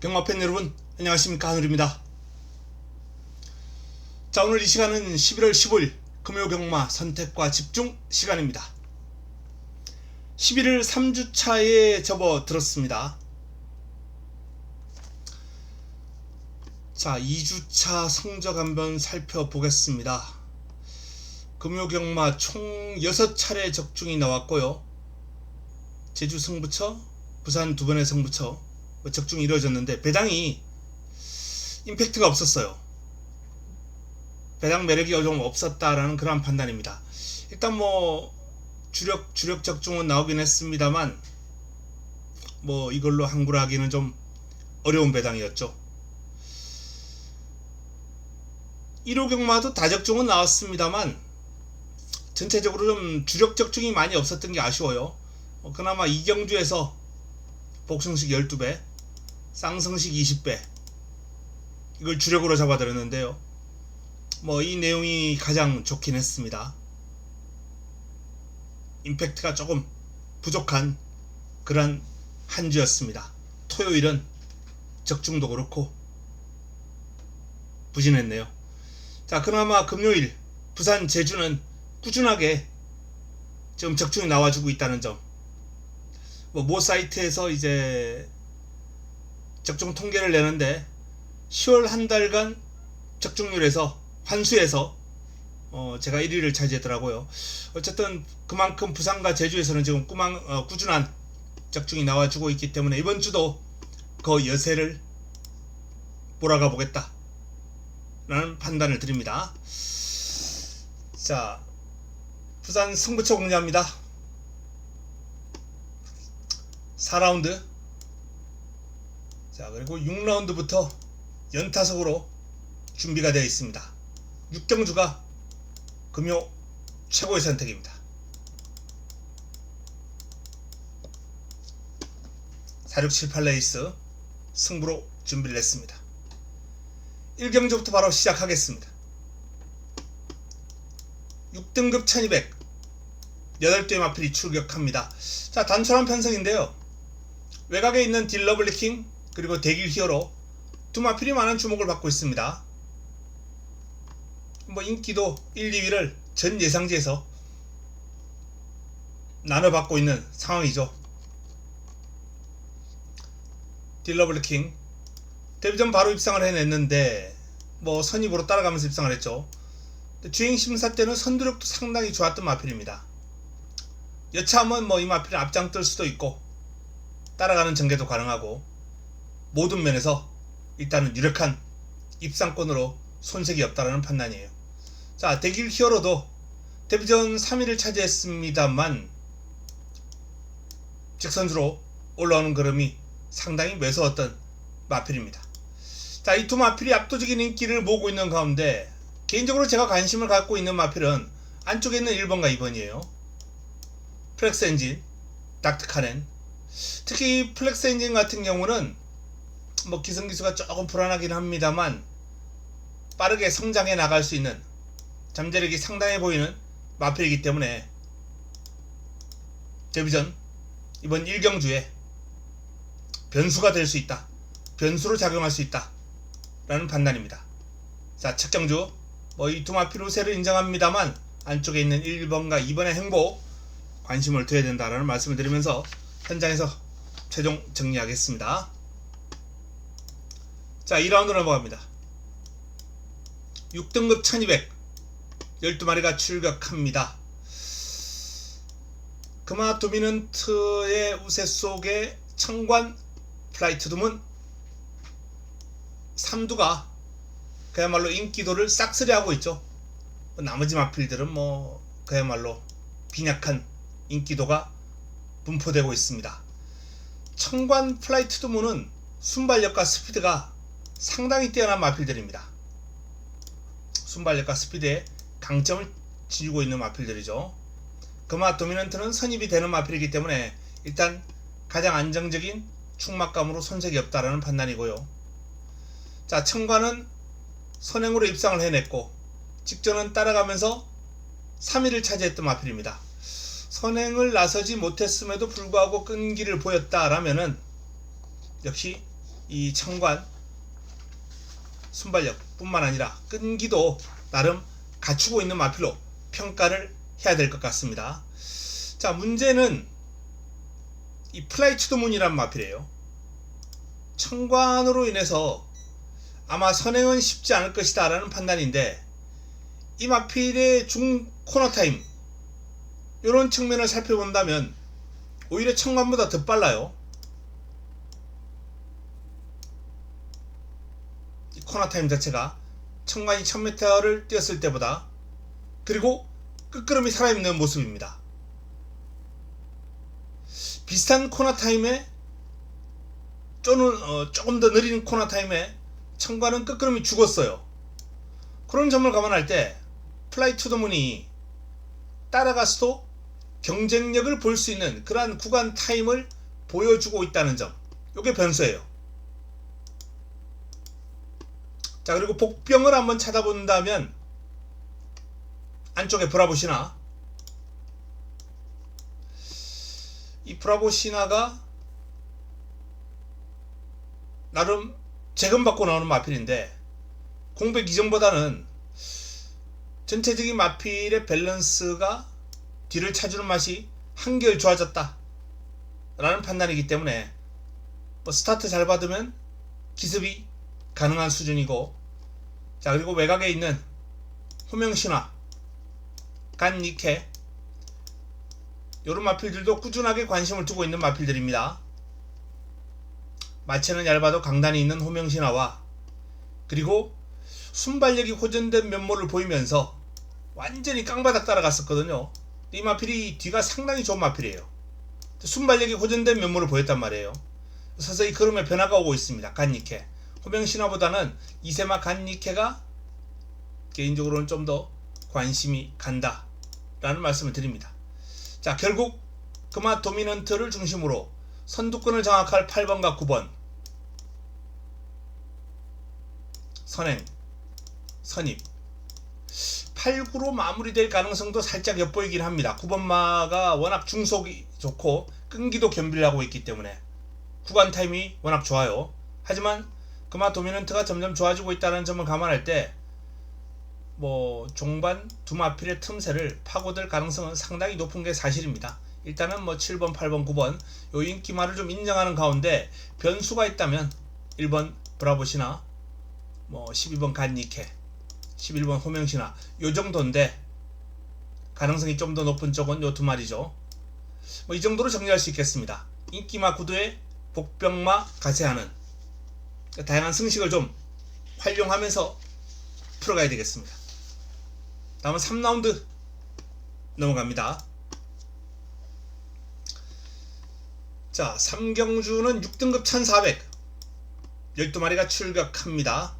경마팬 여러분, 안녕하십니까. 한울입니다. 자, 오늘 이 시간은 11월 15일 금요경마 선택과 집중 시간입니다. 11일 3주차에 접어들었습니다. 자, 2주차 성적 한번 살펴보겠습니다. 금요경마 총 6차례 적중이 나왔고요. 제주 승부처, 부산 두 번의 승부처 적중이 이루어졌는데 배당이 임팩트가 없었어요. 배당 매력이 좀 없었다라는 그런 판단입니다. 일단 주력 적중은 나오긴 했습니다만 이걸로 항굴하기는 좀 어려운 배당이었죠. 1호 경마도 다적중은 나왔습니다만 전체적으로 좀 주력 적중이 많이 없었던 게 아쉬워요. 그나마 이경주에서 복승식 12배, 쌍승식 20배 이걸 주력으로 잡아들였는데요. 이 내용이 가장 좋긴 했습니다. 임팩트가 조금 부족한 그런 한 주였습니다. 토요일은 적중도 그렇고 부진했네요. 자, 그나마 금요일 부산 제주는 꾸준하게 지금 적중이 나와주고 있다는 점. 모 사이트에서 이제 적중 통계를 내는데 10월 한 달간 적중률에서 환수해서 제가 1위를 차지했더라고요. 어쨌든 그만큼 부산과 제주에서는 지금 꾸준한 적중이 나와주고 있기 때문에 이번 주도 그 여세를 몰아가 보겠다 라는 판단을 드립니다. 자, 부산 승부처 공개합니다. 4라운드, 자, 그리고 6라운드부터 연타석으로 준비가 되어 있습니다. 6경주가 금요 최고의 선택입니다. 4, 6, 7, 8레이스 승부로 준비를 했습니다. 1경주부터 바로 시작하겠습니다. 6등급 1200 8대의 마필이 출격합니다. 자, 단촐한 편성인데요. 외곽에 있는 딜러블리킹 그리고 대길 히어로 두 마필이 많은 주목을 받고 있습니다. 인기도 1, 2위를 전 예상지에서 나눠받고 있는 상황이죠. 딜러블리킹 데뷔전 바로 입상을 해냈는데 선입으로 따라가면서 입상을 했죠. 주행 심사 때는 선두력도 상당히 좋았던 마필입니다. 여차하면 이 마필은 앞장뜰 수도 있고 따라가는 전개도 가능하고 모든 면에서 일단은 유력한 입상권으로 손색이 없다라는 판단이에요. 자, 대길 히어로도 데뷔전 3위를 차지했습니다만 직선주로 올라오는 걸음이 상당히 매서웠던 마필입니다. 자, 이 두 마필이 압도적인 인기를 모으고 있는 가운데 개인적으로 제가 관심을 갖고 있는 마필은 안쪽에 있는 1번과 2번이에요. 플렉스 엔진, 닥터 카넨. 특히 플렉스 엔진 같은 경우는 기승기수가 조금 불안하긴 합니다만 빠르게 성장해 나갈 수 있는 잠재력이 상당해 보이는 마필이기 때문에 데뷔전 이번 1경주에 변수가 될 수 있다, 변수로 작용할 수 있다 라는 판단입니다. 자, 첫 경주 이 두 마필 우세를 인정합니다만 안쪽에 있는 1번과 2번의 행보 관심을 둬야 된다라는 말씀을 드리면서 현장에서 최종 정리하겠습니다. 자, 2라운드 넘어갑니다. 6등급 1200 12마리가 출격합니다. 금화 도미넌트의 우세 속에 청관 플라이트 두문 3두가 그야말로 인기도를 싹쓸이하고 있죠. 나머지 마필들은 그야말로 빈약한 인기도가 분포되고 있습니다. 청관 플라이트 두문은 순발력과 스피드가 상당히 뛰어난 마필들입니다. 순발력과 스피드에 강점을 지니고 있는 마필들이죠. 금화 도미넌트는 선입이 되는 마필이기 때문에 일단 가장 안정적인 충막감으로 손색이 없다라는 판단이고요. 자, 청관은 선행으로 입상을 해냈고 직전은 따라가면서 3위를 차지했던 마필입니다. 선행을 나서지 못했음에도 불구하고 끈기를 보였다라면은 역시 이 청관 순발력 뿐만 아니라 끈기도 나름 갖추고 있는 마필로 평가를 해야 될 것 같습니다. 자, 문제는 이 플라이 투 더 문이란 마필이에요. 청관으로 인해서 아마 선행은 쉽지 않을 것이다 라는 판단인데, 이 마필의 중 코너 타임 이런 측면을 살펴본다면 오히려 청관보다 더 빨라요. 이 코너 타임 자체가 청관이 1000m를 뛰었을 때보다, 그리고 끝걸음이 살아있는 모습입니다. 비슷한 코너 타임에 조금 더 느린 코너 타임에 청관은 끝걸음이 죽었어요. 그런 점을 감안할 때 플라이 투 더 문이 따라가서도 경쟁력을 볼 수 있는 그러한 구간 타임을 보여주고 있다는 점, 이게 변수예요. 자, 그리고 복병을 한번 찾아본다면 안쪽에 브라보시나, 이 브라보시나가 나름 재검받고 나오는 마필인데, 공백 이전보다는 전체적인 마필의 밸런스가 뒤를 차주는 맛이 한결 좋아졌다 라는 판단이기 때문에 스타트 잘 받으면 기습이 가능한 수준이고, 자, 그리고 외곽에 있는 호명신화, 간니케, 이런 마필들도 꾸준하게 관심을 두고 있는 마필들입니다. 마체는 얇아도 강단이 있는 호명신화와, 그리고 순발력이 호전된 면모를 보이면서 완전히 깡바닥 따라갔었거든요. 이 마필이 뒤가 상당히 좋은 마필이에요. 순발력이 호전된 면모를 보였단 말이에요. 서서히 걸음에 변화가 오고 있습니다. 간니케, 호명신화보다는 이세마 간니케가 개인적으로는 좀 더 관심이 간다 라는 말씀을 드립니다. 자, 결국 금화 도미넌트를 중심으로 선두권을 장악할 8번과 9번 선행, 선입, 8, 9로 마무리될 가능성도 살짝 엿보이긴 합니다. 9번마가 워낙 중속이 좋고 끈기도 겸비를 하고 있기 때문에 구간 타임이 워낙 좋아요. 하지만 금화 도미넌트가 점점 좋아지고 있다는 점을 감안할 때 종반 두 마필의 틈새를 파고들 가능성은 상당히 높은 게 사실입니다. 일단은 7번, 8번, 9번 요 인기말을 좀 인정하는 가운데 변수가 있다면 1번 브라보시나, 12번 간니케, 11번 호명시나 요 정도인데, 가능성이 좀 더 높은 쪽은 요 두 마리죠. 이 정도로 정리할 수 있겠습니다. 인기마 구도에 복병마 가세하는 다양한 승식을 좀 활용하면서 풀어가야 되겠습니다. 다음은 3라운드 넘어갑니다. 자, 3경주는 6등급 1400 12마리가 출격합니다.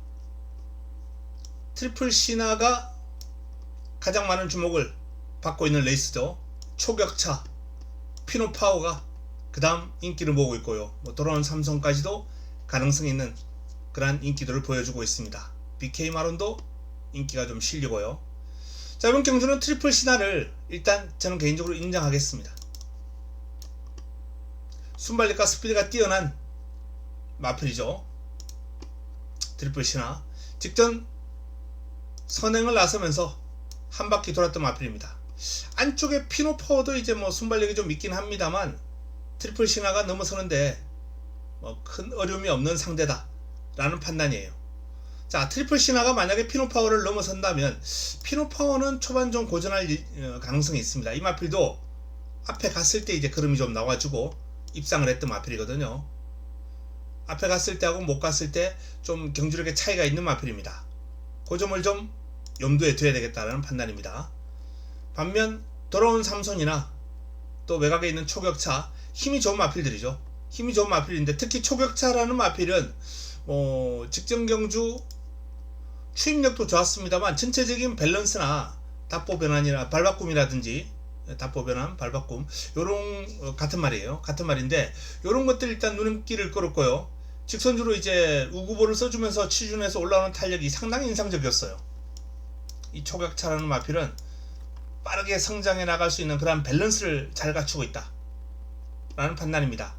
트리플 시나가 가장 많은 주목을 받고 있는 레이스죠. 초격차 피노파워가 그 다음 인기를 모으고 있고요. 돌아온 삼성까지도 가능성이 있는 그러한 인기도를 보여주고 있습니다. BK 마론도 인기가 좀 실리고요. 자, 이번 경주는 트리플 시나를 일단 저는 개인적으로 인정하겠습니다. 순발력과 스피드가 뛰어난 마필이죠. 트리플 시나 직전 선행을 나서면서 한 바퀴 돌았던 마필입니다. 안쪽에 피노파워도 이제 순발력이 좀 있긴 합니다만 트리플 시나가 넘어서는데 큰 어려움이 없는 상대다 라는 판단이에요. 자, 트리플 시나가 만약에 피노파워를 넘어선다면 피노파워는 초반 좀 고전할 가능성이 있습니다. 이 마필도 앞에 갔을 때 이제 걸음이 좀 나와주고 입상을 했던 마필이거든요. 앞에 갔을 때하고 못 갔을 때 좀 경주력의 차이가 있는 마필입니다. 그 점을 좀 염두에 둬야 되겠다는 판단입니다. 반면 돌아온 삼손이나 또 외곽에 있는 초격차, 힘이 좋은 마필들이죠. 힘이 좋은 마필인데 특히 초격차라는 마필은 직전 경주 추임력도 좋았습니다만 전체적인 밸런스나 답보 변환이나 발바꿈이라든지, 답보 변환, 발바꿈 요런 같은 말이에요. 같은 말인데 요런 것들 일단 눈길을 끌었고요. 직선주로 이제 우구보를 써주면서 치준에서 올라오는 탄력이 상당히 인상적이었어요. 이 초격차라는 마필은 빠르게 성장해 나갈 수 있는 그런 밸런스를 잘 갖추고 있다 라는 판단입니다.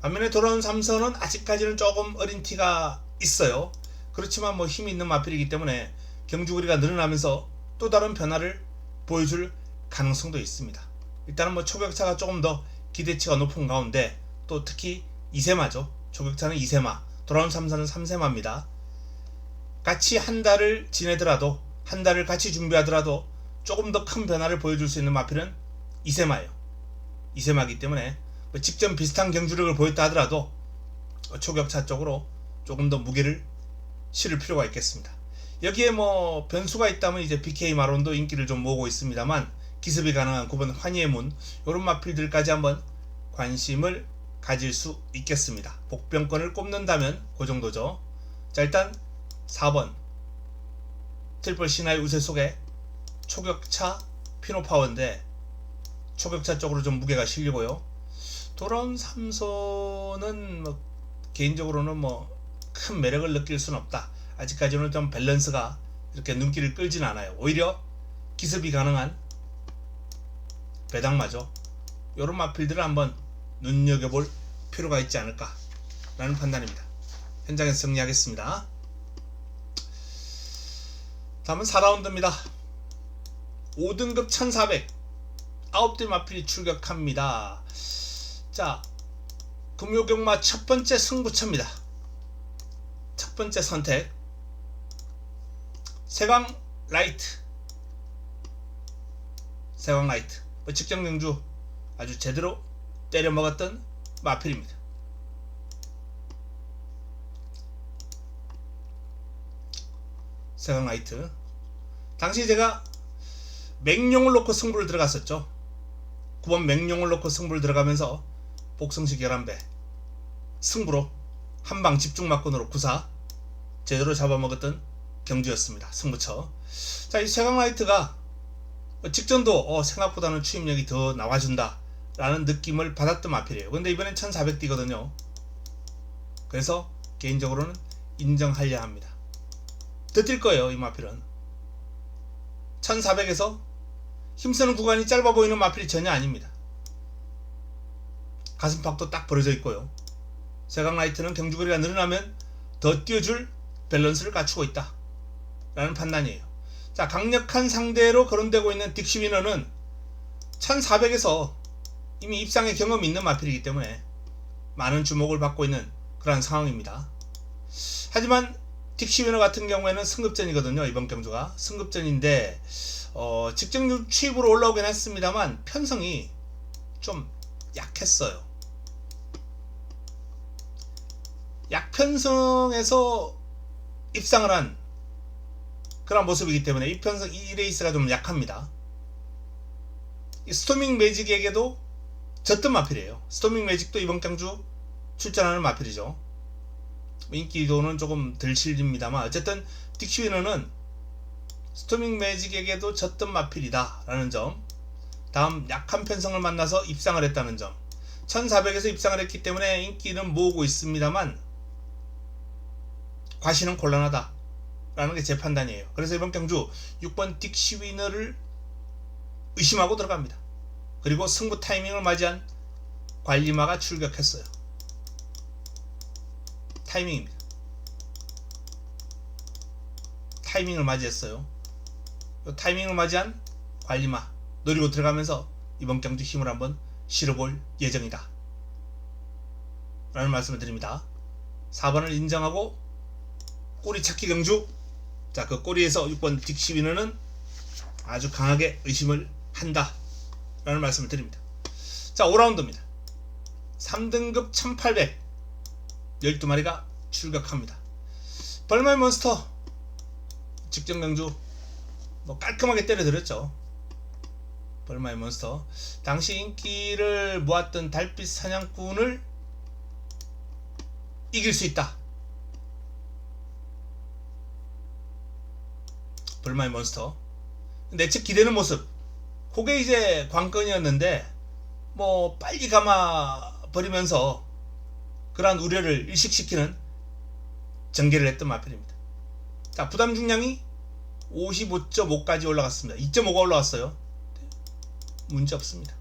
반면에 돌아온 삼선은 아직까지는 조금 어린 티가 있어요. 그렇지만 뭐 힘이 있는 마필이기 때문에 경주거리가 늘어나면서 또 다른 변화를 보여줄 가능성도 있습니다. 일단은 뭐 초격차가 조금 더 기대치가 높은 가운데 또 특히 2세마죠. 초격차는 2세마, 돌아온 삼선은 3세마입니다. 같이 한 달을 지내더라도, 한 달을 같이 준비하더라도 조금 더 큰 변화를 보여줄 수 있는 마필은 2세마예요. 2세마이기 때문에 직전 비슷한 경주력을 보였다 하더라도 초격차 쪽으로 조금 더 무게를 실을 필요가 있겠습니다. 여기에 뭐 변수가 있다면 이제 BK 마론도 인기를 좀 모으고 있습니다만, 기습이 가능한 9번 환희의 문, 이런 마필들까지 한번 관심을 가질 수 있겠습니다. 복병권을 꼽는다면 그 정도죠. 자, 일단 4번 트리플 신화의 우세 속에 초격차 피노파워인데 초격차 쪽으로 좀 무게가 실리고요. 돌아온 삼선은 뭐 개인적으로는 뭐 큰 매력을 느낄 수는 없다. 아직까지는 좀 밸런스가 이렇게 눈길을 끌진 않아요. 오히려 기습이 가능한 배당마죠. 이런 마필들을 한번 눈여겨볼 필요가 있지 않을까 라는 판단입니다. 현장에서 정리하겠습니다. 다음은 4라운드입니다. 5등급 1400 9대 마필이 출격합니다. 자, 금요경마 첫 번째 승부처입니다. 첫 번째 선택 세강 라이트. 세강 라이트 직전 경주 아주 제대로 때려 먹었던 마필입니다. 세강 라이트 당시 제가 맹룡을 놓고 승부를 들어갔었죠. 9번 맹룡을 놓고 승부를 들어가면서 복성식 11배 승부로 한방 집중막건으로 9사 제대로 잡아먹었던 경주였습니다. 승부처. 자, 이 세강라이트가 직전도 생각보다는 추임력이 더 나와준다 라는 느낌을 받았던 마필이에요. 근데 이번엔 1400D거든요 그래서 개인적으로는 인정하려 합니다. 더 뛸 거예요. 이 마필은 1400에서 힘쓰는 구간이 짧아 보이는 마필이 전혀 아닙니다. 가슴팍도 딱 벌어져 있고요. 세강라이트는 경주거리가 늘어나면 더 뛰어줄 밸런스를 갖추고 있다 라는 판단이에요. 자, 강력한 상대로 거론되고 있는 딕시위너는 1400에서 이미 입상의 경험이 있는 마필이기 때문에 많은 주목을 받고 있는 그런 상황입니다. 하지만 딕시위너 같은 경우에는 승급전이거든요. 이번 경주가 승급전인데 직전 취입으로 올라오긴 했습니다만 편성이 좀 약했어요. 약편성에서 입상을 한 그런 모습이기 때문에 이 레이스가 좀 약합니다. 이 스토밍 매직에게도 졌던 마필이에요. 스토밍 매직도 이번 경주 출전하는 마필이죠. 인기도는 조금 덜 실립니다만 어쨌든 딕시위너는 스토밍 매직에게도 졌던 마필이다 라는 점, 다음 약한 편성을 만나서 입상을 했다는 점, 1400에서 입상을 했기 때문에 인기는 모으고 있습니다만 과시는 곤란하다 라는 게 제 판단이에요. 그래서 이번 경주 6번 딕시위너를 의심하고 들어갑니다. 그리고 승부 타이밍을 맞이한 관리마가 출격했어요. 타이밍입니다. 타이밍을 맞이했어요. 타이밍을 맞이한 관리마 노리고 들어가면서 이번 경주 힘을 한번 실어볼 예정이다 라는 말씀을 드립니다. 4번을 인정하고 꼬리 찾기 경주. 자, 그 꼬리에서 6번 딕시위너는 아주 강하게 의심을 한다 라는 말씀을 드립니다. 자, 5라운드입니다. 3등급 1800 12마리가 출격합니다. 벌마의 몬스터 직전 경주 뭐 깔끔하게 때려들었죠. 벌마의 몬스터 당시 인기를 모았던 달빛 사냥꾼을 이길 수 있다. 벌마의 몬스터 내측 기대는 모습, 그게 이제 관건이었는데 뭐 빨리 감아 버리면서 그러한 우려를 일식시키는 전개를 했던 마필입니다. 자, 부담 중량이 55.5까지 올라갔습니다. 2.5가 올라왔어요. 문제 없습니다.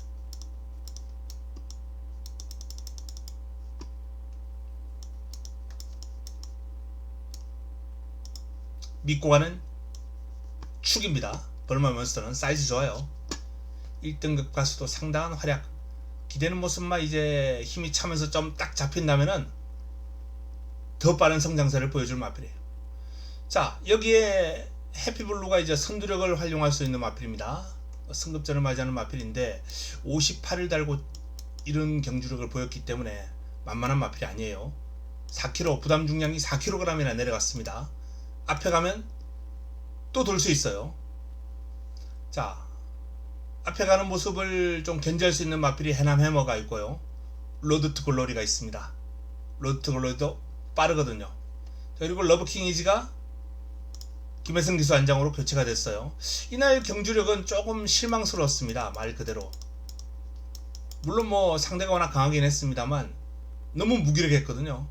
믿고 가는 축입니다. 벌마 몬스터는 사이즈 좋아요. 1등급 가수도 상당한 활약 기대는 모습만 이제 힘이 차면서 좀 딱 잡힌다면은 더 빠른 성장세를 보여줄 마필이에요. 자, 여기에 해피블루가 이제 선두력을 활용할 수 있는 마필입니다. 승급전을 맞이하는 마필인데 58을 달고 이런 경주력을 보였기 때문에 만만한 마필이 아니에요. 4kg 부담 중량이 4kg이나 내려갔습니다. 앞에 가면 또 돌 수 있어요. 자, 앞에 가는 모습을 좀 견제할 수 있는 마필이 해남 해머가 있고요. 로드 투 글로리가 있습니다. 로드 투 글로리도 빠르거든요. 그리고 러브킹 이지가 김혜성 기수 안장으로 교체가 됐어요. 이날 경주력은 조금 실망스러웠습니다. 말 그대로. 물론 뭐 상대가 워낙 강하긴 했습니다만 너무 무기력했거든요.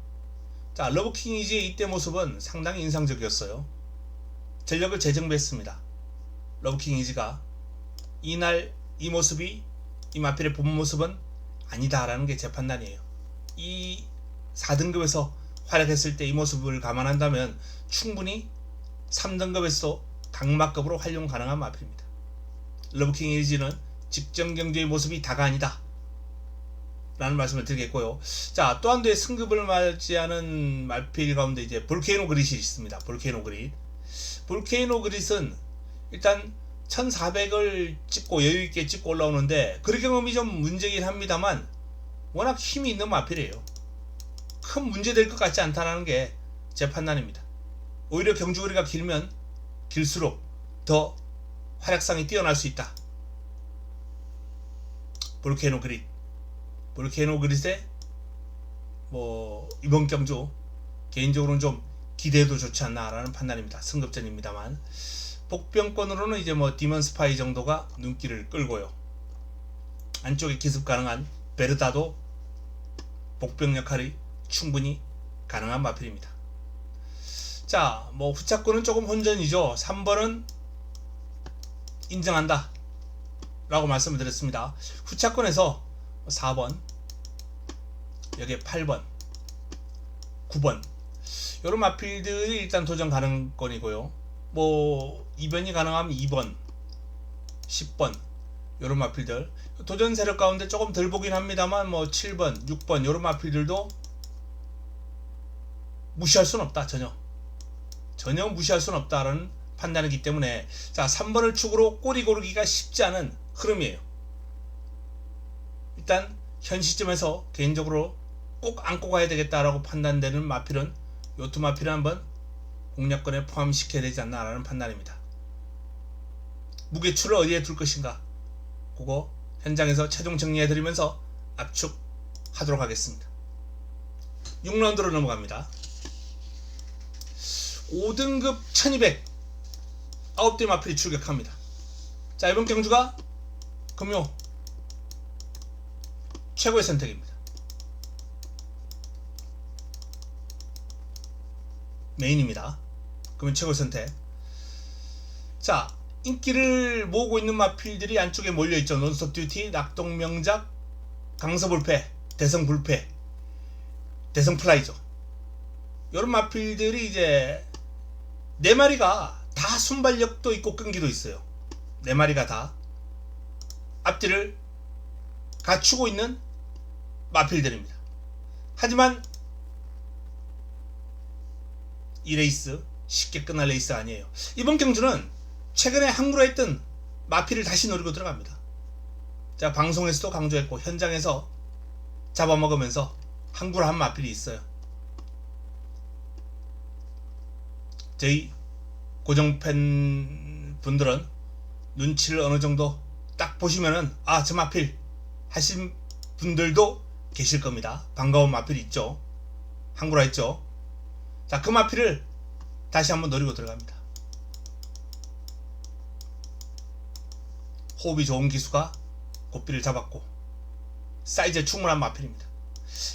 자, 러브킹 이지의 이때 모습은 상당히 인상적이었어요. 전력을 재정비했습니다. 러브킹 이지가 이날 이 모습이 이 마필의 본 모습은 아니다라는 게 제 판단이에요. 이 4등급에서 활약했을 때 이 모습을 감안한다면 충분히 3등급에서 강마급으로 활용 가능한 마필입니다. 러브킹 이지는 직전 경주의 모습이 다가 아니다 라는 말씀을 드리겠고요. 자, 또 한 대의 승급을 맞이하는 마필 가운데 이제 볼케이노 그릿이 있습니다. 볼케이노 그릿. 볼케이노 그릿은 일단 1400을 찍고 여유있게 찍고 올라오는데 그 경험이 좀 문제긴 합니다만 워낙 힘이 있는 마필이에요. 큰 문제 될 것 같지 않다는 게 제 판단입니다. 오히려 경주거리가 길면 길수록 더 활약상이 뛰어날 수 있다. 볼케이노 그릿. 볼케이노 그릿의 뭐 이번 경주 개인적으로는 좀 기대해도 좋지 않나라는 판단입니다. 승급전입니다만 복병권으로는 이제 뭐 디먼 스파이 정도가 눈길을 끌고요. 안쪽에 기습 가능한 베르다도 복병 역할이 충분히 가능한 마필입니다. 자, 뭐 후차권은 조금 혼전이죠. 3번은 인정한다 라고 말씀을 드렸습니다. 후차권에서 4번, 여기에 8번, 9번 이런 마필들이 일단 도전 가능권이고요. 뭐 이변이 가능하면 2번, 10번 이런 마필들 도전 세력 가운데 조금 덜 보긴 합니다만 뭐 7번, 6번 이런 마필들도 무시할 수는 없다. 전혀 무시할 수는 없다라는 판단이기 때문에 자, 3번을 축으로 꼬리 고르기가 쉽지 않은 흐름이에요. 일단 현 시점에서 개인적으로 꼭 안고 가야 되겠다라고 판단되는 마필은 요 두 마필을 한번 공략권에 포함시켜야 되지 않나라는 판단입니다. 무게추를 어디에 둘 것인가 그거 현장에서 최종 정리해드리면서 압축하도록 하겠습니다. 6라운드로 넘어갑니다. 5등급 1200 9대 마필이 출격합니다. 자, 이번 경주가 금요 최고의 선택입니다. 메인입니다. 그러면 최고의 선택. 자, 인기를 모으고 있는 마필들이 안쪽에 몰려있죠. 논스톱 듀티, 낙동명작, 강서불패, 대성불패, 대성플라이죠. 이런 마필들이 이제 4마리가 다 순발력도 있고 끈기도 있어요. 4마리가 다 앞뒤를 갖추고 있는 마필들입니다. 하지만 이 레이스 쉽게 끝날 레이스 아니에요. 이번 경주는 최근에 항구로 했던 마필을 다시 노리고 들어갑니다. 자, 방송에서도 강조했고 현장에서 잡아먹으면서 항구를 한 마필이 있어요. 저희 고정팬 분들은 눈치를 어느 정도 딱 보시면은 아, 저 마필 하신 분들도 계실 겁니다. 반가운 마필이 있죠. 항구라 했죠. 자, 그 마필을 다시 한번 노리고 들어갑니다. 호흡이 좋은 기수가 고삐를 잡았고 사이즈에 충분한 마필입니다.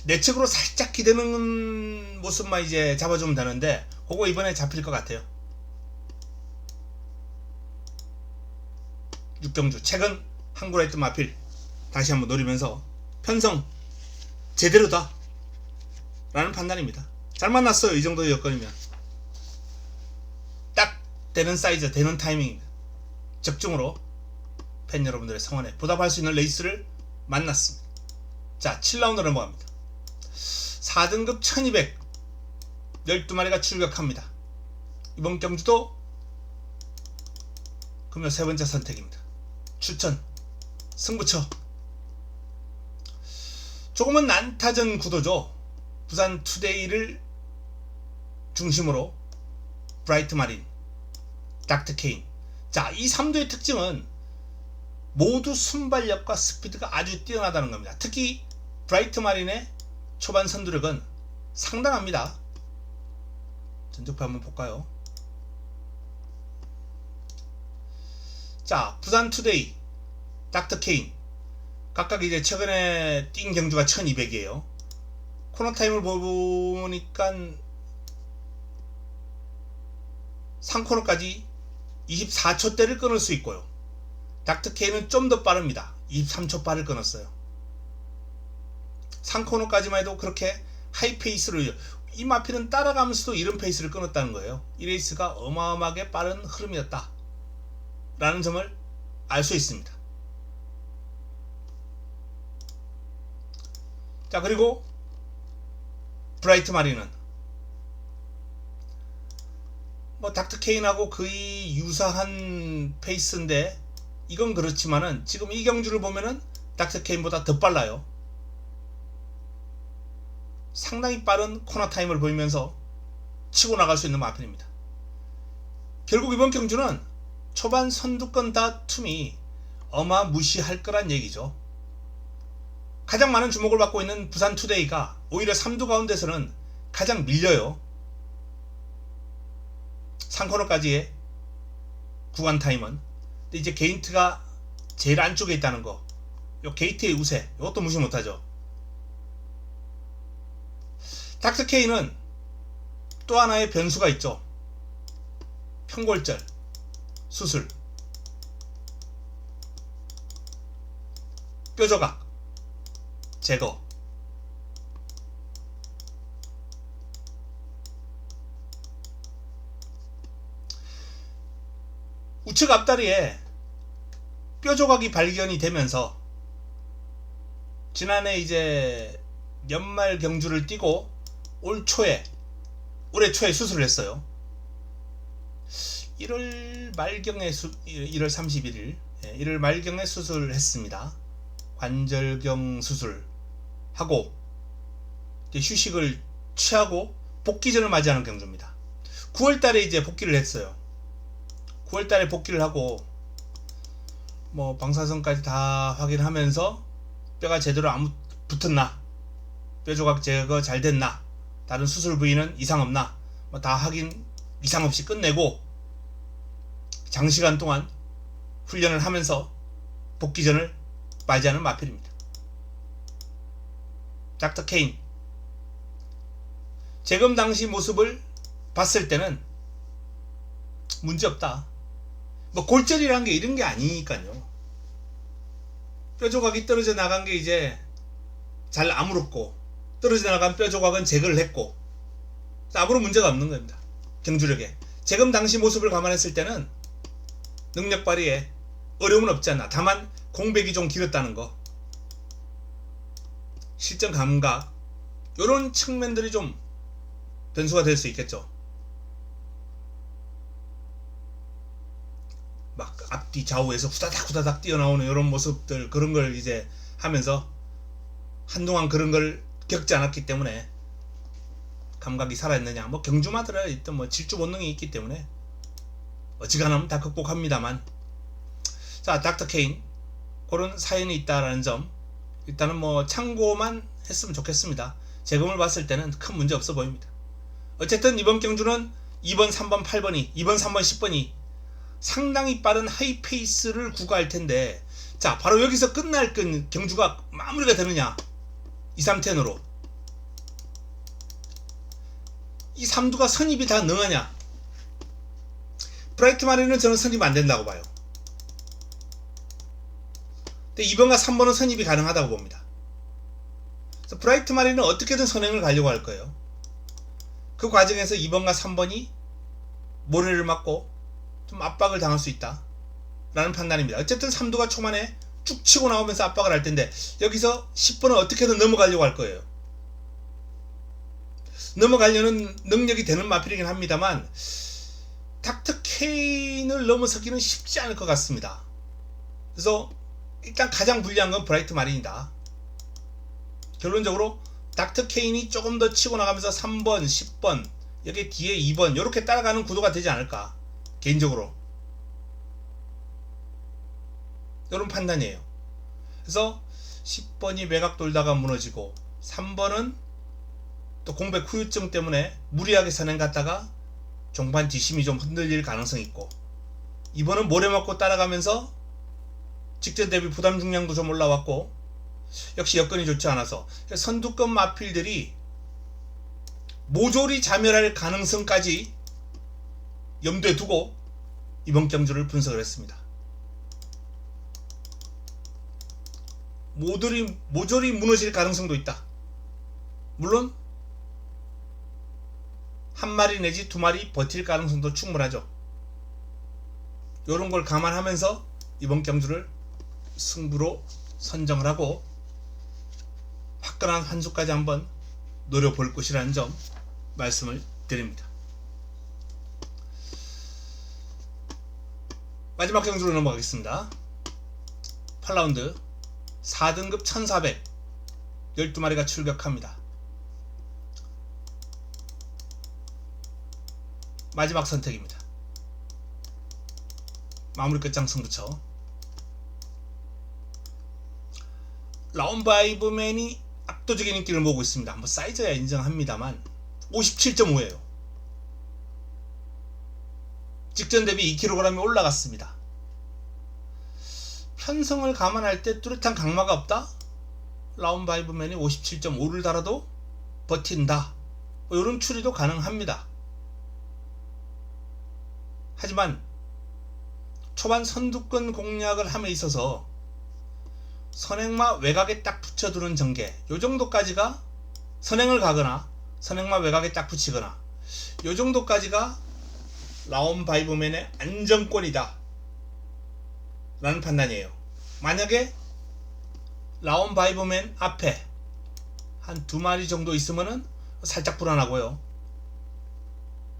내측으로 살짝 기대는 모습만 이제 잡아주면 되는데 그거 이번에 잡힐 것 같아요. 6경주 최근 항구라 했던 마필 다시 한번 노리면서 편성 제대로다 라는 판단입니다. 잘 만났어요. 이 정도의 여건이면 딱 되는 사이즈, 되는 타이밍 적중으로 팬 여러분들의 성원에 보답할 수 있는 레이스를 만났습니다. 자, 7라운드 넘어갑니다. 4등급 1200 12마리가 출격합니다. 이번 경주도 금요 세 번째 선택입니다. 추천 승부처. 조금은 난타전 구도죠. 부산 투데이를 중심으로 브라이트 마린, 닥터 케인. 자, 이 3두의 특징은 모두 순발력과 스피드가 아주 뛰어나다는 겁니다. 특히 브라이트 마린의 초반 선두력은 상당합니다. 전적표 한번 볼까요? 자, 부산 투데이, 닥터 케인 각각 이제 최근에 뛴 경주가 1200이에요. 코너 타임을 보니까 3코너까지 24초대를 끊을 수 있고요. 닥터 K는 좀 더 빠릅니다. 23초 빠를 끊었어요. 3코너까지만 해도 그렇게 하이 페이스로, 이 마필은 따라가면서도 이런 페이스를 끊었다는 거예요. 이 레이스가 어마어마하게 빠른 흐름이었다 라는 점을 알 수 있습니다. 자, 그리고 브라이트 마린은 뭐 닥터 케인하고 거의 유사한 페이스인데, 이건 그렇지만은 지금 이 경주를 보면은 닥터 케인보다 더 빨라요. 상당히 빠른 코너 타임을 보이면서 치고 나갈 수 있는 마필입니다. 결국 이번 경주는 초반 선두권 다툼이 어마무시할 거란 얘기죠. 가장 많은 주목을 받고 있는 부산 투데이가 오히려 3두 가운데서는 가장 밀려요. 3코너까지의 구간 타임은. 근데 이제 게이트가 제일 안쪽에 있다는 거, 요 게이트의 우세, 이것도 무시 못하죠. 닥터 K는 또 하나의 변수가 있죠. 편골절 수술, 뼈조각 제거. 우측 앞다리에 뼈조각이 발견이 되면서 지난해 이제 연말 경주를 뛰고 올해 초에 수술을 했어요. 1월 말경에 1월 31일 1월 말경에 수술을 했습니다. 관절경 수술하고 휴식을 취하고 복귀전을 맞이하는 경주입니다. 9월달에 이제 복귀를 했어요. 9월달에 복귀를 하고 뭐 방사선까지 다 확인하면서 뼈가 제대로 안 붙었나, 뼈조각 제거 잘 됐나, 다른 수술 부위는 이상 없나, 뭐 다 확인 이상 없이 끝내고 장시간 동안 훈련을 하면서 복귀전을 맞이하는 마필입니다. 닥터 케인, 재검 당시 모습을 봤을 때는 문제없다. 뭐 골절이라는 게 이런 게 아니니까요. 뼈조각이 떨어져 나간 게 이제 잘 아물었고, 떨어져 나간 뼈조각은 제거를 했고, 아무런 문제가 없는 겁니다. 경주력에. 재검 당시 모습을 감안했을 때는 능력 발휘에 어려움은 없지 않나. 다만 공백이 좀 길었다는 거, 실전 감각, 이런 측면들이 좀 변수가 될 수 있겠죠. 막 앞뒤 좌우에서 후다닥 뛰어나오는 이런 모습들, 그런 걸 이제 하면서 한동안 그런 걸 겪지 않았기 때문에 감각이 살아있느냐, 뭐 경주마다 있던 뭐 질주 본능이 있기 때문에 어지간하면 다 극복합니다만, 자, 닥터 케인 그런 사연이 있다라는 점 일단은 뭐 참고만 했으면 좋겠습니다. 재검을 봤을 때는 큰 문제 없어 보입니다. 어쨌든 이번 경주는 2번, 3번, 8번이 2번, 3번, 10번이 상당히 빠른 하이 페이스를 구가할 텐데, 자, 바로 여기서 끝날 경주가 마무리가 되느냐, 2, 3텐으로 이 3두가 선입이 다 능하냐. 브라이트 마린은 저는 선입 안 된다고 봐요. 근데 2번과 3번은 선입이 가능하다고 봅니다. 그래서 브라이트 마린은 어떻게든 선행을 가려고 할 거예요. 그 과정에서 2번과 3번이 모래를 맞고 좀 압박을 당할 수 있다 라는 판단입니다. 어쨌든 3두가 초반에 쭉 치고 나오면서 압박을 할 텐데 여기서 10번은 어떻게든 넘어가려고 할 거예요. 넘어가려는 능력이 되는 마필이긴 합니다만 닥터 케인을 넘어서기는 쉽지 않을 것 같습니다. 그래서 일단 가장 불리한 건 브라이트 마린이다. 결론적으로 닥터 케인이 조금 더 치고 나가면서 3번, 10번, 여기 뒤에 2번 이렇게 따라가는 구도가 되지 않을까 개인적으로 이런 판단이에요. 그래서 10번이 외곽 돌다가 무너지고 3번은 또 공백 후유증 때문에 무리하게 선행 갔다가 종반 뒷심이 좀 흔들릴 가능성이 있고 2번은 모래 맞고 따라가면서 직전 대비 부담 중량도 좀 올라왔고 역시 여건이 좋지 않아서 선두권 마필들이 모조리 자멸할 가능성까지 염두에 두고 이번 경주를 분석을 했습니다. 모조리 무너질 가능성도 있다. 물론 한 마리 내지 두 마리 버틸 가능성도 충분하죠. 이런 걸 감안하면서 이번 경주를 승부로 선정을 하고 화끈한 환수까지 한번 노려볼 것이라는 점 말씀을 드립니다. 마지막 경주로 넘어가겠습니다. 8라운드 4등급 1400 12마리가 출격합니다. 마지막 선택입니다. 마무리 끝장 승부처. 라운바이브맨이 압도적인 인기를 모으고 있습니다. 뭐 사이즈야 인정합니다만 57.5예요. 직전 대비 2kg이 올라갔습니다. 편성을 감안할 때 뚜렷한 강마가 없다? 라운바이브맨이 57.5를 달아도 버틴다. 이런 추리도 가능합니다. 하지만 초반 선두권 공략을 함에 있어서 선행마 외곽에 딱 붙여두는 전개 요정도까지가 선행을 가거나 선행마 외곽에 딱 붙이거나 요정도까지가 라운바이브맨의 안정권이다 라는 판단이에요. 만약에 라운바이브맨 앞에 한 두 마리 정도 있으면은 살짝 불안하고요.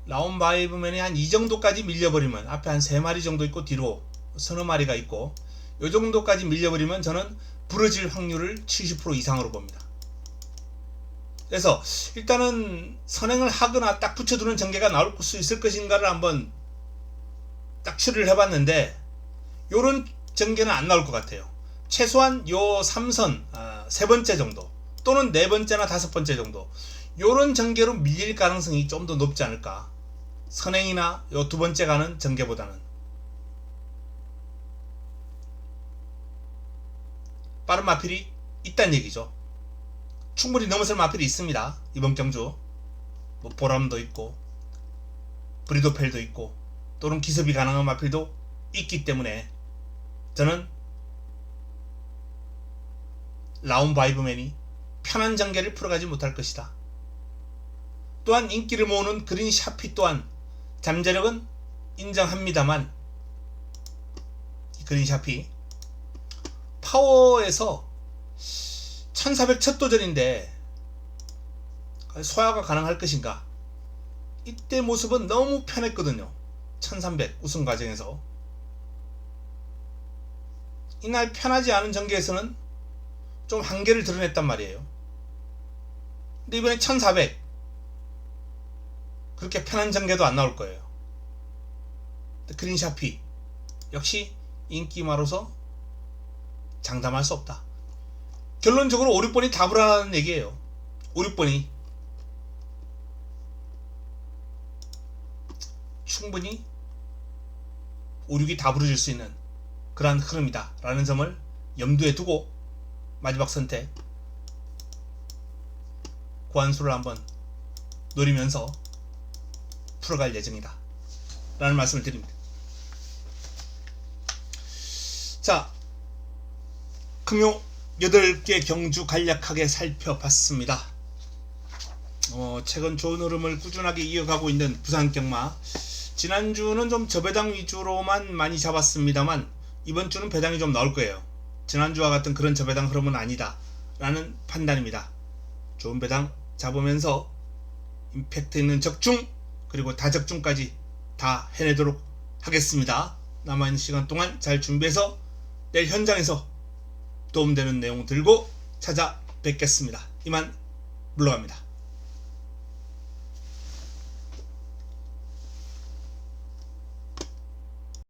라운바이브맨이 한 이 정도까지 밀려버리면 앞에 한 세 마리 정도 있고 뒤로 서너 마리가 있고 요 정도까지 밀려버리면 저는 부러질 확률을 70% 이상으로 봅니다. 그래서 일단은 선행을 하거나 딱 붙여두는 전개가 나올 수 있을 것인가를 한번 딱 추리를 해봤는데 요런 전개는 안 나올 것 같아요. 최소한 요 3선 세 번째 정도 또는 네 번째나 다섯 번째 정도 요런 전개로 밀릴 가능성이 좀 더 높지 않을까. 선행이나 요 두 번째 가는 전개보다는 빠른 마필이 있다는 얘기죠. 충분히 넘어설 마필이 있습니다. 이번 경주 뭐 보람도 있고 브리도펠도 있고 또는 기습이 가능한 마필도 있기 때문에 저는 라운바이브맨이 편한 전개를 풀어가지 못할 것이다. 또한 인기를 모으는 그린 샤피 또한 잠재력은 인정합니다만 그린 샤피 파워에서 1400 첫 도전인데 소화가 가능할 것인가. 이때 모습은 너무 편했거든요. 1300 우승 과정에서. 이날 편하지 않은 전개에서는 좀 한계를 드러냈단 말이에요. 근데 이번에 1400 그렇게 편한 전개도 안 나올 거예요. 그린 샤피 역시 인기마로서 장담할 수 없다. 결론적으로 5, 6번이 다 불안하다는 얘기예요. 5, 6번이 충분히 5, 6이 다 부러질 수 있는 그러한 흐름이다 라는 점을 염두에 두고 마지막 선택 고한수를 한번 노리면서 풀어갈 예정이다 라는 말씀을 드립니다. 자, 금요 8개 경주 간략하게 살펴봤습니다. 최근 좋은 흐름을 꾸준하게 이어가고 있는 부산경마 지난주는 좀 저배당 위주로만 많이 잡았습니다만 이번 주는 배당이 좀 나올 거예요. 지난주와 같은 그런 저배당 흐름은 아니다 라는 판단입니다. 좋은 배당 잡으면서 임팩트 있는 적중 그리고 다적중까지 다 해내도록 하겠습니다. 남아있는 시간 동안 잘 준비해서 내일 현장에서 도움되는 내용 들고 찾아뵙겠습니다. 이만 물러갑니다.